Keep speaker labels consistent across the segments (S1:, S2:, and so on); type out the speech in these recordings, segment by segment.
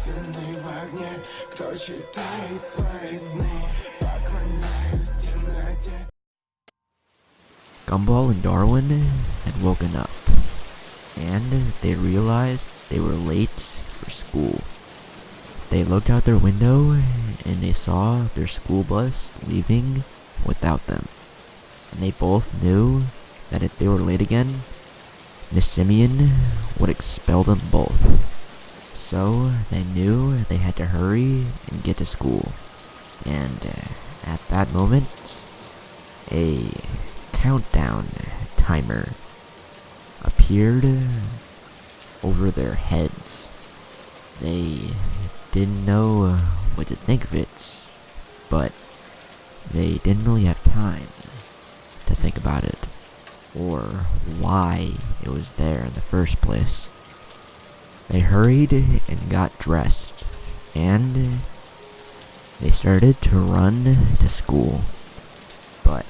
S1: истинный в огне. Кто читает свои сны, поклоняюсь темноте.
S2: Gumball and Darwin had woken up, and they realized they were late for school. They looked out their window, and they saw their school bus leaving without them. And they both knew that if they were late again, Miss Simeon would expel them both. So they knew they had to hurry and get to school. And at that moment, a countdown timer appeared over their heads. They didn't know what to think of it, but they didn't really have time to think about it, or why it was there in the first place. They hurried and got dressed, and they started to run to school. But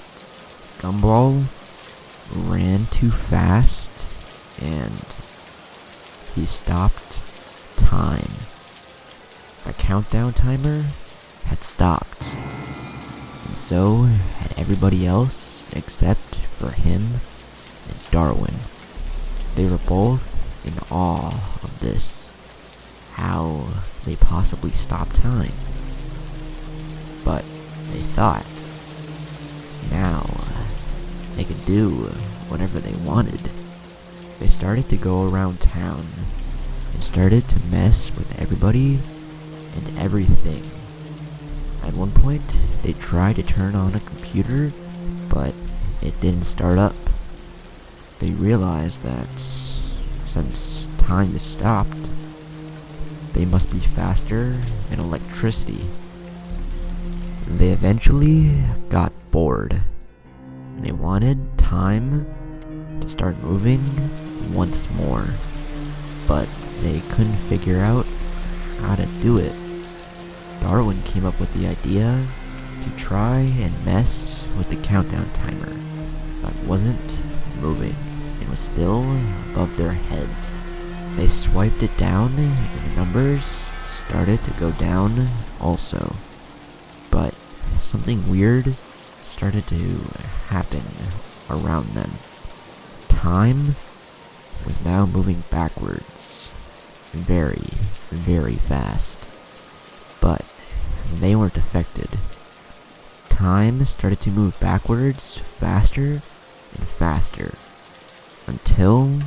S2: Gumball ran too fast, and he stopped time. The countdown timer had stopped, and so had everybody else except for him and Darwin. They were both in awe of this, how they possibly stopped time. But they thought, now they could do whatever they wanted. They started to go around town and started to mess with everybody and everything. At one point, they tried to turn on a computer, but it didn't start up. They realized that since time is stopped, they must be faster than electricity. They eventually got bored. They wanted time to start moving once more, but they couldn't figure out how to do it. Darwin came up with the idea to try and mess with the countdown timer that wasn't moving and was still above their heads. They swiped it down and the numbers started to go down also. But something weird started to happen around them. Time was now moving backwards, very, very fast. But they weren't affected. Time started to move backwards faster and faster, until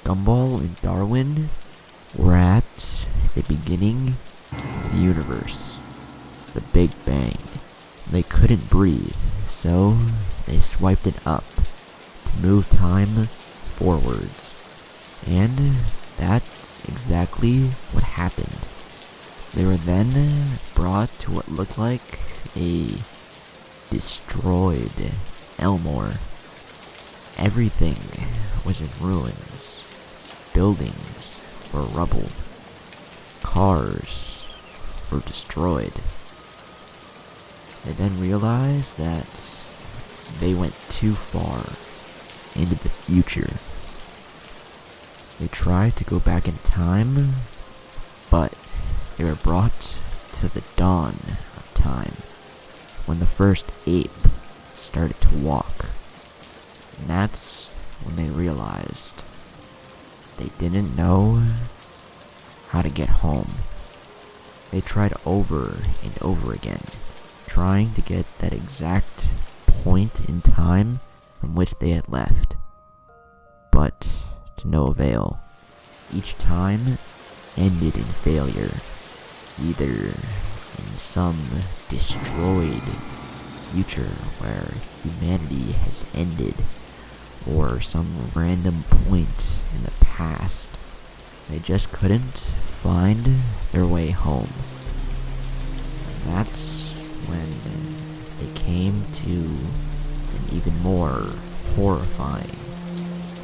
S2: Gumball and Darwin were at the beginning of the universe, the Big Bang. They couldn't breathe, so they swiped it up to move time forwards. And that's exactly what happened. They were then brought to what looked like a destroyed Elmore. Everything was in ruins. Buildings were rubble. Cars were destroyed. They then realized that they went too far into the future. They tried to go back in time, but they were brought to the dawn of time, when the first ape started to walk. And that's when they realized they didn't know how to get home. They tried over and over again, trying to get that exact point in time from which they had left. But to no avail. Each time ended in failure, either in some destroyed future where humanity has ended, or some random point in the past. They just couldn't find their way home. And that's when they came to an even more horrifying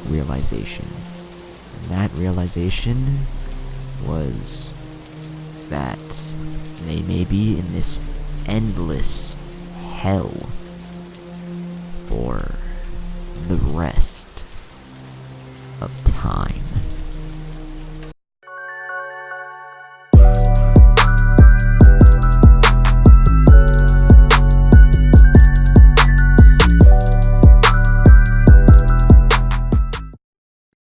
S2: realization. And that realization was that they may be in this endless hell for the rest of time.